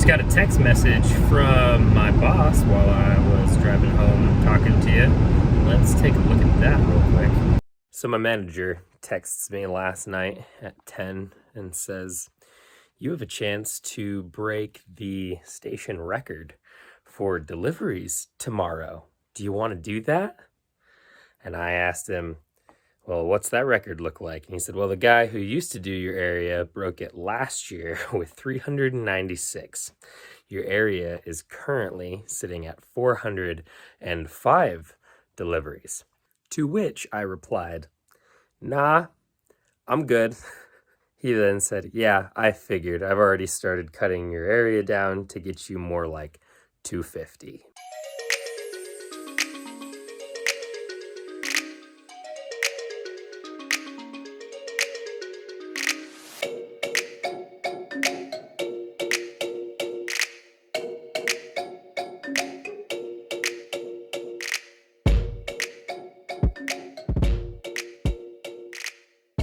just got a text message from my boss while I was driving home talking to you. Let's take a look at that real quick. So my manager texts me last night at 10 and says, "You have a chance to break the station record for deliveries tomorrow. Do you want to do that?" And I asked him, "Well, what's that record look like?" And he said, "Well, the guy who used to do your area broke it last year with 396. Your area is currently sitting at 405 deliveries." To which I replied, "Nah, I'm good." He then said, "Yeah, I figured. I've already started cutting your area down to get you more like 250.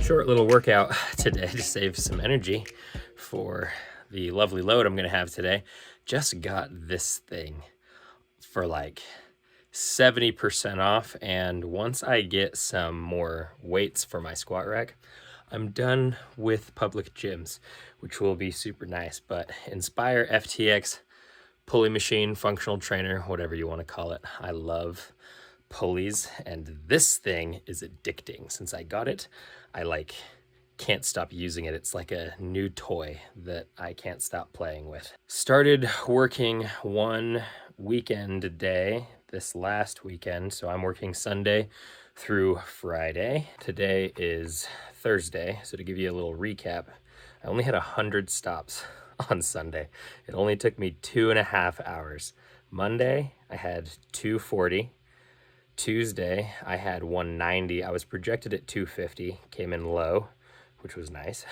Short little workout today to save some energy for the lovely load I'm going to have today. Just got this thing for like 70% off, and once I get some more weights for my squat rack, I'm done with public gyms, which will be super nice. But Inspire FTX pulley machine, functional trainer, whatever you want to call it. I love pulleys, and this thing is addicting. Since I got it, I can't stop using it. It's like a new toy that I can't stop playing with. Started working one weekend a day this last weekend, so I'm working Sunday through Friday. Today is Thursday, so to give you a little recap, I only had 100 stops on Sunday. It only took me 2.5 hours. Monday, I had 240. Tuesday, I had 190. I was projected at 250, came in low, which was nice.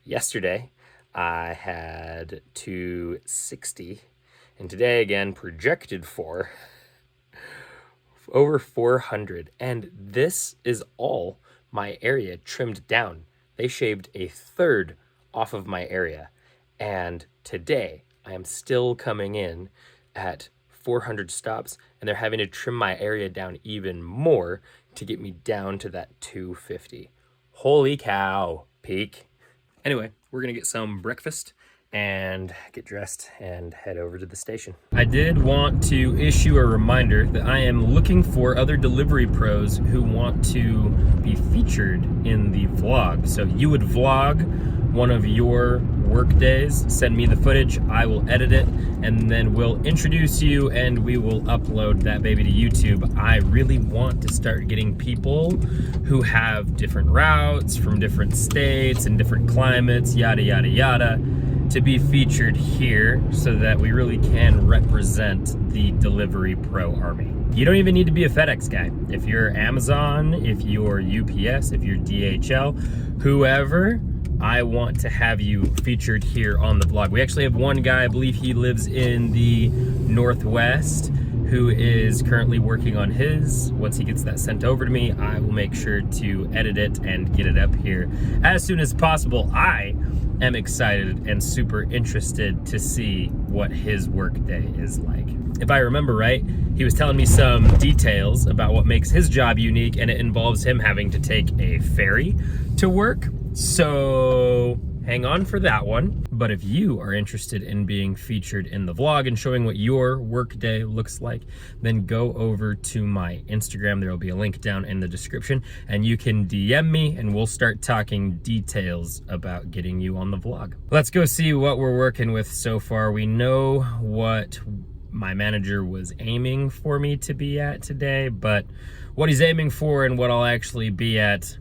Yesterday, I had 260. And today, again, projected for over 400. And this is all my area trimmed down. They shaved a third off of my area. And today, I am still coming in at 400 stops, and they're having to trim my area down even more to get me down to that 250. Holy cow, peak. Anyway, we're gonna get some breakfast and get dressed and head over to the station. I did want to issue a reminder that I am looking for other delivery pros who want to be featured in the vlog. So you would vlog one of your work days, send me the footage, I will edit it, and then we'll introduce you and we will upload that baby to YouTube. I really want to start getting people who have different routes from different states and different climates, yada, yada, yada, to be featured here so that we really can represent the delivery pro army. You don't even need to be a FedEx guy. If you're Amazon, if you're UPS, if you're DHL, whoever, I want to have you featured here on the vlog. We actually have one guy, I believe he lives in the Northwest, who is currently working on his. Once he gets that sent over to me, I will make sure to edit it and get it up here as soon as possible. I am excited and super interested to see what his workday is like. If I remember right, he was telling me some details about what makes his job unique, and it involves him having to take a ferry to work. So hang on for that one. But if you are interested in being featured in the vlog and showing what your workday looks like, then go over to my Instagram. There will be a link down in the description, and you can DM me and we'll start talking details about getting you on the vlog. Let's go see what we're working with so far. We know what my manager was aiming for me to be at today, but what he's aiming for and what I'll actually be at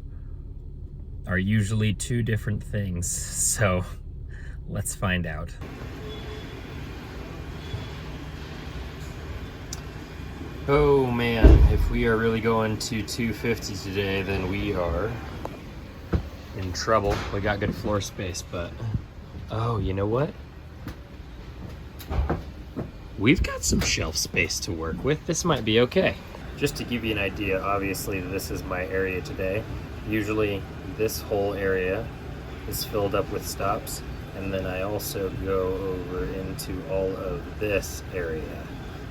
are usually two different things. So let's find out. Oh man, if we are really going to 250 today, then we are in trouble. We got good floor space, but oh, you know what? We've got some shelf space to work with. This might be okay. Just to give you an idea, obviously this is my area today. Usually this whole area is filled up with stops, And then I also go over into all of this area.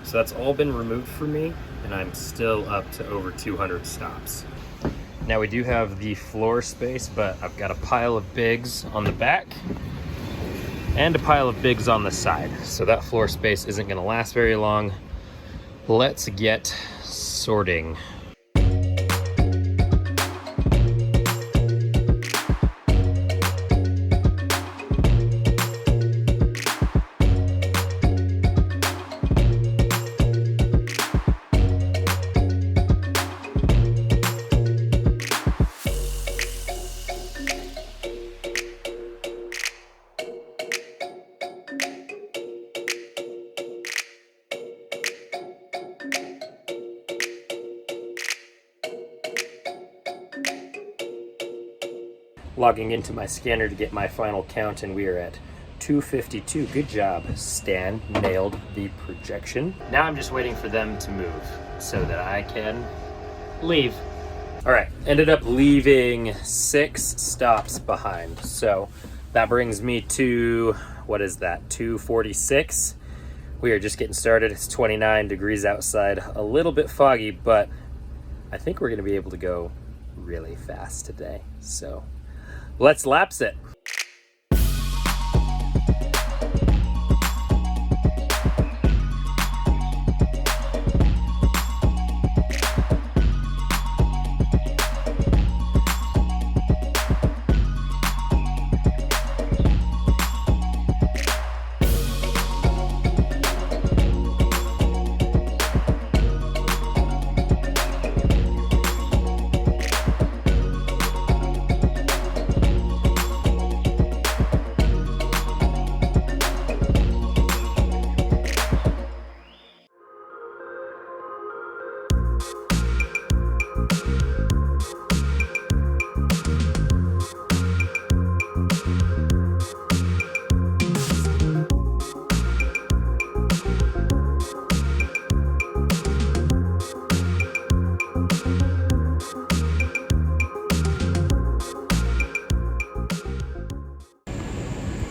So that's all been removed for me, and I'm still up to over 200 stops. Now we do have the floor space, but I've got a pile of bigs on the back and a pile of bigs on the side. So that floor space isn't gonna last very long. Let's get sorting. Logging into my scanner to get my final count, and we are at 252. Good job, Stan. Nailed the projection. Now I'm just waiting for them to move so that I can leave. All right, ended up leaving 6 stops behind. So that brings me to, what is that, 246? We are just getting started. It's 29 degrees outside, a little bit foggy, but I think we're gonna be able to go really fast today. So let's lapse it.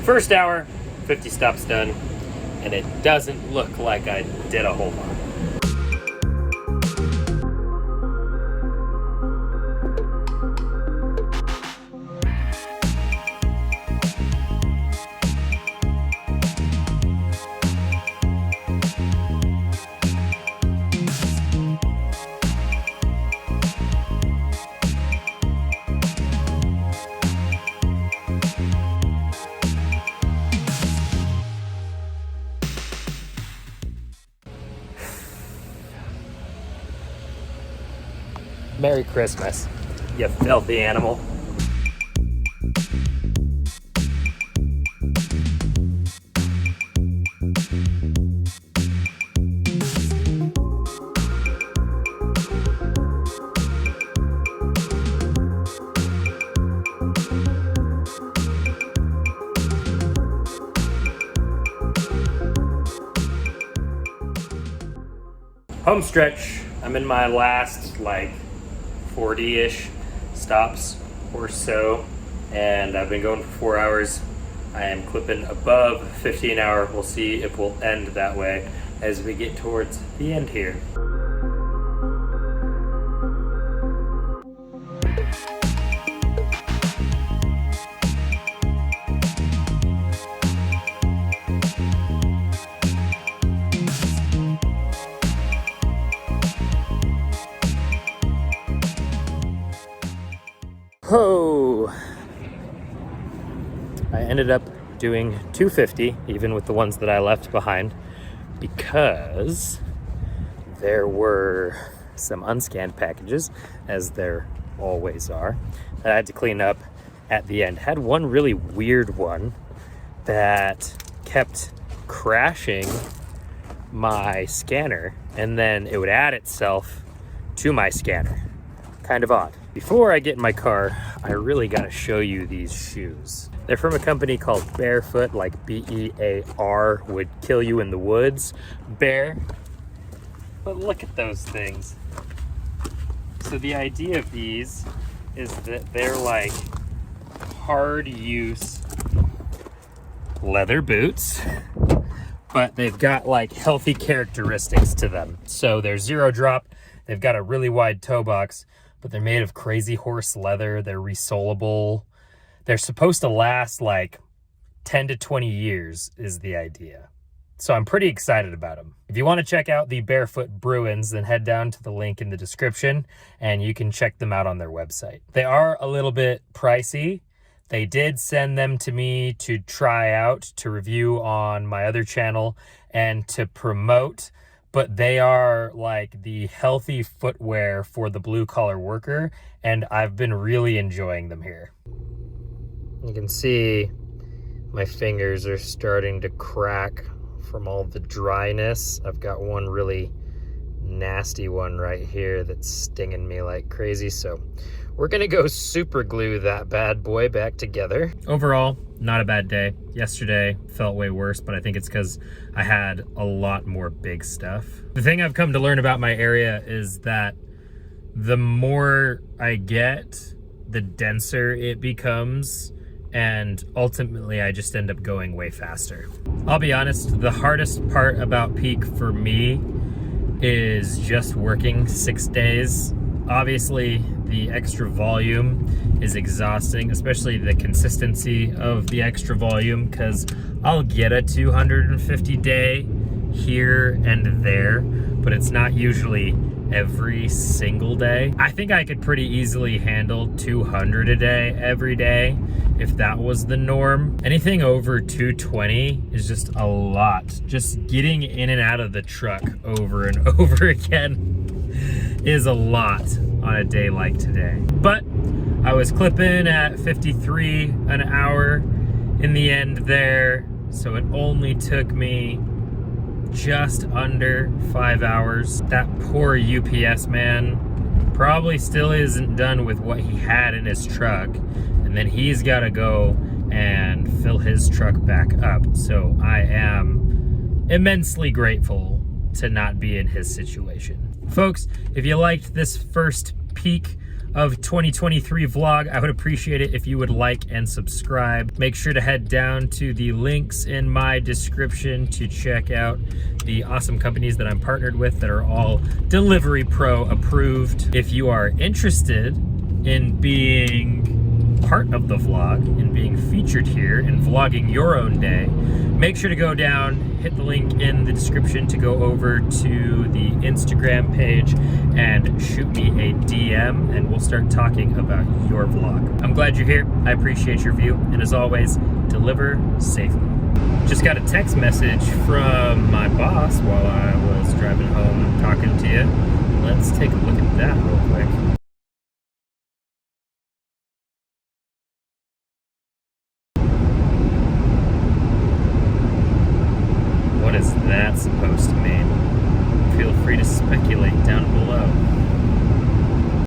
First hour, 50 stops done, and it doesn't look like I did a whole lot. Merry Christmas, you filthy animal. Home stretch. I'm in my last 40-ish stops or so, and I've been going for 4 hours. I am clipping above 15 hour. We'll see if we'll end that way as we get towards the end here. Oh, I ended up doing 250, even with the ones that I left behind, because there were some unscanned packages, as there always are, that I had to clean up at the end. Had one really weird one that kept crashing my scanner, and then it would add itself to my scanner. Kind of odd. Before I get in my car, I really gotta show you these shoes. They're from a company called Bearfoot, like B-E-A-R would kill you in the woods. Bear. But look at those things. So the idea of these is that they're like hard use leather boots, but they've got like healthy characteristics to them. So they're zero drop. They've got a really wide toe box, but they're made of crazy horse leather. They're resolable. They're supposed to last like 10 to 20 years is the idea. So I'm pretty excited about them. If you want to check out the Bearfoot Bruins, then head down to the link in the description and you can check them out on their website. They are a little bit pricey. They did send them to me to try out, to review on my other channel and to promote, but they are like the healthy footwear for the blue collar worker, and I've been really enjoying them here. You can see my fingers are starting to crack from all the dryness. I've got one really nasty one right here that's stinging me like crazy, so we're gonna go super glue that bad boy back together. Overall, not a bad day. Yesterday felt way worse, but I think it's because I had a lot more big stuff. The thing I've come to learn about my area is that the more I get, the denser it becomes, and ultimately I just end up going way faster. I'll be honest, the hardest part about peak for me is just working 6 days. Obviously, the extra volume is exhausting, especially the consistency of the extra volume, because I'll get a 250 day here and there, but it's not usually every single day. I think I could pretty easily handle 200 a day every day if that was the norm. Anything over 220 is just a lot. Just getting in and out of the truck over and over again is a lot on a day like today. But I was clipping at 53 an hour in the end there, so it only took me just under 5 hours. That poor UPS man probably still isn't done with what he had in his truck, and then he's got to go and fill his truck back up. So I am immensely grateful to not be in his situation. Folks, if you liked this first peek of 2023 vlog, I would appreciate it if you would like and subscribe. Make sure to head down to the links in my description to check out the awesome companies that I'm partnered with that are all Delivery Pro approved. If you are interested in being part of the vlog and being featured here and vlogging your own day, make sure to go down, hit the link in the description to go over to the Instagram page and shoot me a DM, and we'll start talking about your vlog. I'm glad you're here. I appreciate your view, and as always, deliver safely. Just got a text message from my boss while I was driving home talking to you. Let's take a look at that real quick. What is that supposed to mean? Feel free to speculate down below.